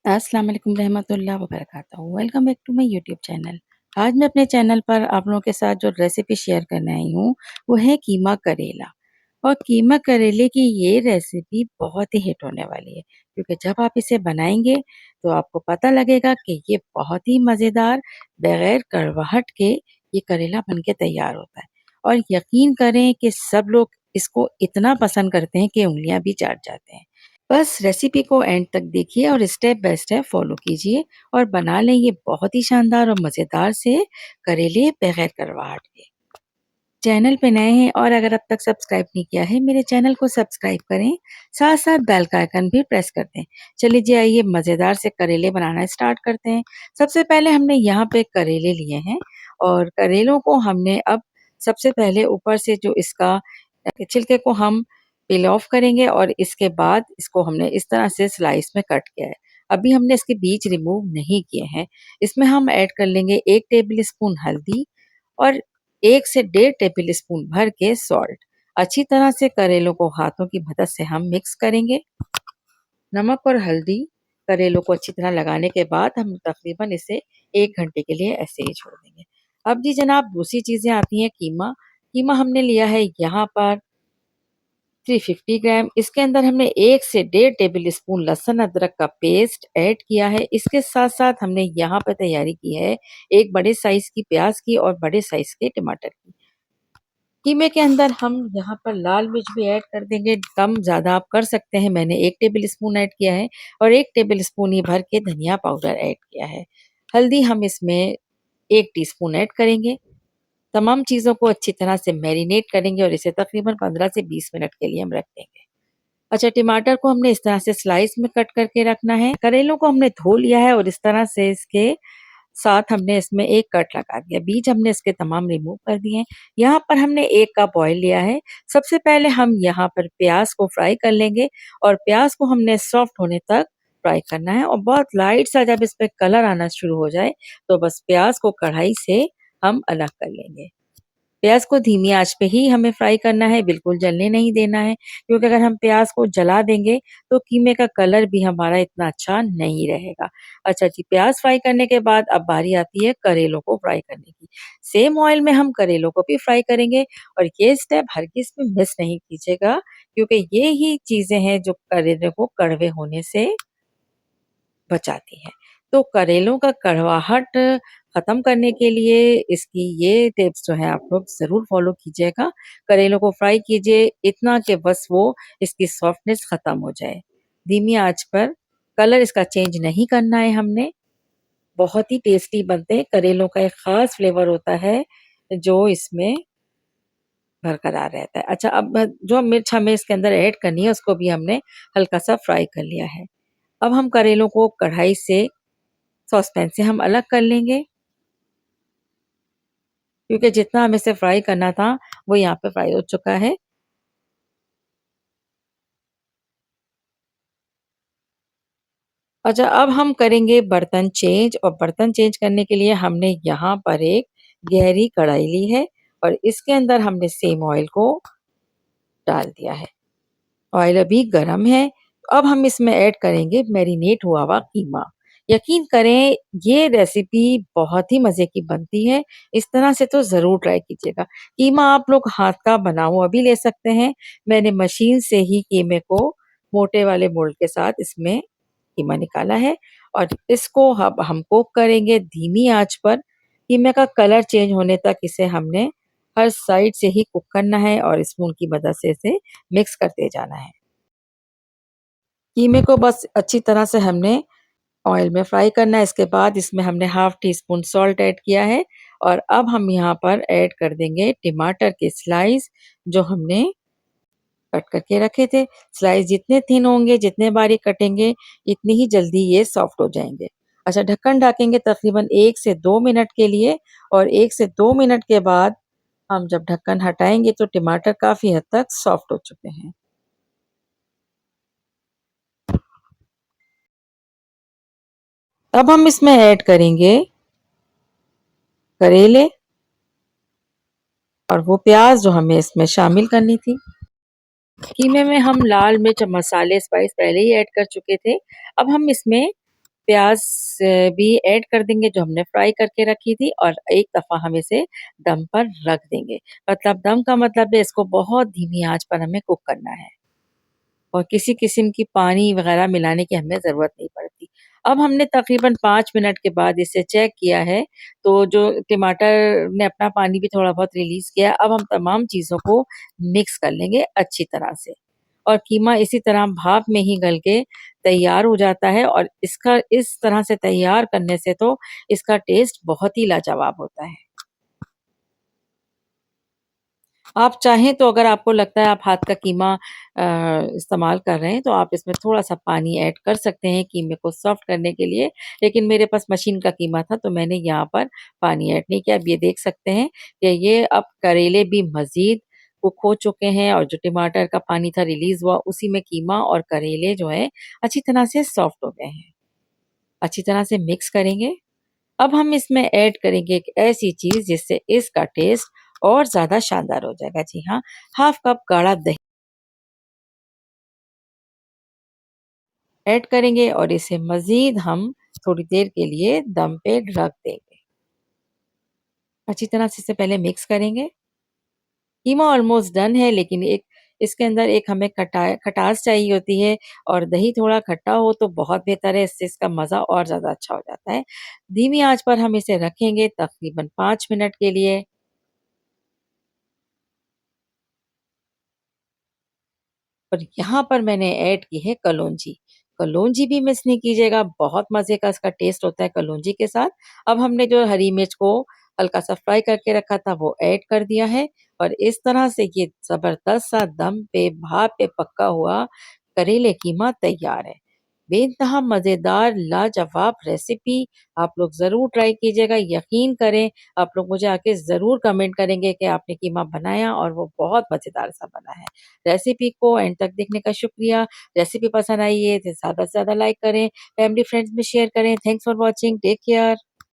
अस्सलाम वालेकुम रहमतुल्लाह व बरकातहू। Welcome back to my YouTube channel. आज मैं अपने चैनल पर आप लोगों के साथ जो रेसिपी शेयर करने आई हूँ वो है कीमा करेला। और कीमा करेले की ये रेसिपी बहुत ही हिट होने वाली है, क्योंकि जब आप इसे बनाएंगे तो आपको पता लगेगा कि ये बहुत ही मज़ेदार बगैर कड़वाहट के ये करेला बन के तैयार होता है। और यकीन करें कि सब लोग इसको इतना पसंद करते हैं कि उंगलियां भी चाट जाते हैं। बस रेसिपी को एंड तक देखिए और स्टेप बाय स्टेप फॉलो कीजिए और बना लें ये बहुत ही शानदार और मज़ेदार से करेले बगैर करवाहट के। चैनल पे नए हैं और अगर अब तक सब्सक्राइब नहीं किया है मेरे चैनल को सब्सक्राइब करें, साथ साथ बेल का आइकन भी प्रेस कर दें। चलिए जी, आइए मज़ेदार से करेले बनाना स्टार्ट करते हैं। सबसे पहले हमने यहाँ पे करेले लिए हैं और करेलों को हमने अब सबसे पहले ऊपर से जो इसका छिलके को हम पील ऑफ करेंगे और इसके बाद इसको हमने इस तरह से स्लाइस में कट किया है। अभी हमने इसके बीज रिमूव नहीं किए हैं। इसमें हम ऐड कर लेंगे 1 टेबल स्पून हल्दी और 1 से डेढ़ टेबल स्पून भर के सॉल्ट। अच्छी तरह से करेलों को हाथों की मदद से हम मिक्स करेंगे। नमक और हल्दी करेलों को अच्छी तरह लगाने के बाद हम तकरीबन इसे 1 घंटे के लिए ऐसे ही छोड़ देंगे। अब जी जनाब, दूसरी चीज़ें आती हैं कीमा। कीमा हमने लिया है यहाँ पर 350 ग्राम। इसके अंदर हमने 1 से डेढ़ टेबल स्पून लहसुन अदरक का पेस्ट ऐड किया है। इसके साथ साथ हमने यहाँ पर तैयारी की है एक बड़े साइज की प्याज की और बड़े साइज के टमाटर की। कीमे के अंदर हम यहाँ पर लाल मिर्च भी ऐड कर देंगे, कम ज़्यादा आप कर सकते हैं। मैंने 1 टेबल स्पून ऐड किया है और 1 टेबल स्पून ही भर के धनिया पाउडर ऐड किया है। हल्दी हम इसमें 1 टीस्पून ऐड करेंगे। तमाम चीज़ों को अच्छी तरह से मैरिनेट करेंगे और इसे तकरीबन 15 से 20 मिनट के लिए हम रख देंगे। अच्छा, टमाटर को हमने इस तरह से स्लाइस में कट करके रखना है। करेलों को हमने धो लिया है और इस तरह से इसके साथ हमने इसमें एक कट लगा दिया। बीज हमने इसके तमाम रिमूव कर दिए हैं। यहाँ पर हमने 1 कप ऑयल लिया है। सबसे पहले हम यहाँ पर प्याज को फ्राई कर लेंगे और प्याज को हमने सॉफ्ट होने तक फ्राई करना है और बहुत लाइट सा जब इस पे कलर आना शुरू हो जाए तो बस प्याज को कढ़ाई से हम अलग कर लेंगे। प्याज को धीमी आंच पे ही हमें फ्राई करना है, बिल्कुल जलने नहीं देना है, क्योंकि अगर हम प्याज को जला देंगे तो कीमे का कलर भी हमारा इतना अच्छा नहीं रहेगा। अच्छा जी, प्याज फ्राई करने के बाद अब बारी आती है करेलों को फ्राई करने की। सेम ऑयल में हम करेलों को भी फ्राई करेंगे और ये स्टेप हरगिज़ भी मिस नहीं कीजिएगा, क्योंकि ये ही चीज़ें हैं जो करेले को कड़वे होने से बचाती है। तो करेलों का कड़वाहट ख़त्म करने के लिए इसकी ये टिप्स जो है आप लोग ज़रूर फ़ॉलो कीजिएगा। करेलों को फ्राई कीजिए इतना कि बस वो इसकी सॉफ्टनेस ख़त्म हो जाए। धीमी आँच पर कलर इसका चेंज नहीं करना है हमने। बहुत ही टेस्टी बनते हैं। करेलों का एक ख़ास फ्लेवर होता है जो इसमें बरकरार रहता है। अच्छा, अब जो मिर्च हमें इसके अंदर ऐड करनी है उसको भी हमने हल्का-सा फ्राई कर लिया है। अब हम करेलों को कढ़ाई से सॉसपैन से हम अलग कर लेंगे, क्योंकि जितना हमें इसे फ्राई करना था वो यहाँ पे फ्राई हो चुका है। अच्छा, अब हम करेंगे बर्तन चेंज और बर्तन चेंज करने के लिए हमने यहाँ पर एक गहरी कढ़ाई ली है और इसके अंदर हमने सेम ऑयल को डाल दिया है। ऑयल अभी गरम है। अब हम इसमें ऐड करेंगे मैरिनेट हुआ हुआ कीमा। यकीन करें ये रेसिपी बहुत ही मज़े की बनती है। इस तरह से तो ज़रूर ट्राई कीजिएगा। कीमा आप लोग हाथ का बना हुआ भी ले सकते हैं। मैंने मशीन से ही कीमे को मोटे वाले मोल्ड के साथ इसमें कीमा निकाला है और इसको अब हम कुक करेंगे धीमी आँच पर। कीमे का कलर चेंज होने तक इसे हमने हर साइड से ही कुक करना है और स्पून की मदद से इसे मिक्स करते जाना है। कीमे को बस अच्छी तरह से हमने ऑयल में फ्राई करना है। इसके बाद इसमें हमने half tea spoon salt add किया है और अब हम यहाँ पर ऐड कर देंगे टमाटर के स्लाइस जो हमने कट करके रखे थे। स्लाइस जितने थिन होंगे, जितने बारीक कटेंगे, इतनी ही जल्दी ये सॉफ्ट हो जाएंगे। अच्छा, ढक्कन ढकेंगे तकरीबन 1 से 2 मिनट के लिए और 1 से 2 मिनट के बाद हम जब ढक्कन हटाएंगे तो टमाटर काफ़ी हद तक सॉफ्ट हो चुके हैं। अब हम इसमें ऐड करेंगे करेले और वो प्याज जो हमें इसमें शामिल करनी थी। कीमे में हम लाल मिर्च मसाले स्पाइस पहले ही ऐड कर चुके थे। अब हम इसमें प्याज़ भी ऐड कर देंगे जो हमने फ्राई करके रखी थी और एक दफ़ा हम इसे दम पर रख देंगे। मतलब दम का मतलब है इसको बहुत धीमी आँच पर हमें कुक करना है। और किसी किस्म की पानी वगैरह मिलाने की हमें ज़रूरत नहीं पड़ती। अब हमने तकरीबन 5 मिनट के बाद इसे चेक किया है, तो जो टमाटर ने अपना पानी भी थोड़ा बहुत रिलीज़ किया है, अब हम तमाम चीज़ों को मिक्स कर लेंगे अच्छी तरह से। और कीमा इसी तरह भाप में ही गल के तैयार हो जाता है और इसका इस तरह से तैयार करने से तो इसका टेस्ट बहुत ही लाजवाब होता है। आप चाहें तो अगर आपको लगता है आप हाथ का कीमा इस्तेमाल कर रहे हैं, तो आप इसमें थोड़ा-सा पानी ऐड कर सकते हैं कीमे को सॉफ्ट करने के लिए। लेकिन मेरे पास मशीन का कीमा था, तो मैंने यहाँ पर पानी ऐड नहीं किया। अब ये देख सकते हैं कि ये अब करेले भी मज़ीद कुक हो चुके हैं और जो टमाटर का पानी था रिलीज़ हुआ, उसी में कीमा और करेले जो हैं अच्छी तरह से सॉफ्ट हो गए हैं। अच्छी तरह से मिक्स करेंगे। अब हम इसमें ऐड करेंगे एक ऐसी चीज़ जिससे इसका टेस्ट और ज़्यादा शानदार हो जाएगा। जी हाँ, हाफ कप गाढ़ा दही ऐड करेंगे और इसे मज़ीद हम थोड़ी देर के लिए दम पे रख देंगे। अच्छी तरह से इसे पहले मिक्स करेंगे। कीमा ऑलमोस्ट डन है लेकिन एक इसके अंदर एक हमें खटास चाहिए होती है और दही थोड़ा खट्टा हो तो बहुत बेहतर है, इससे इसका मज़ा और ज़्यादा अच्छा हो जाता है। धीमी आँच पर हम इसे रखेंगे तकरीबन 5 मिनट के लिए। और यहाँ पर मैंने ऐड की है कलौंजी। कलौंजी भी मिस नहीं कीजिएगा, बहुत मज़े का इसका टेस्ट होता है कलौंजी के साथ। अब हमने जो हरी मिर्च को हल्का-सा फ्राई करके रखा था, वो ऐड कर दिया है और इस तरह से ये ज़बरदस्त सा दम पे, भाप पे पका हुआ करेले कीमा तैयार है। बेइंतहा मज़ेदार लाजवाब रेसिपी आप लोग ज़रूर ट्राई कीजिएगा। यकीन करें, आप लोग मुझे आके ज़रूर कमेंट करेंगे कि आपने कीमा बनाया और वो बहुत मज़ेदार सा बना है। रेसिपी को एंड तक देखने का शुक्रिया। रेसिपी पसंद आई है तो ज़्यादा से ज़्यादा लाइक करें, फैमिली फ्रेंड्स में शेयर करें। Thanks for watching, take care.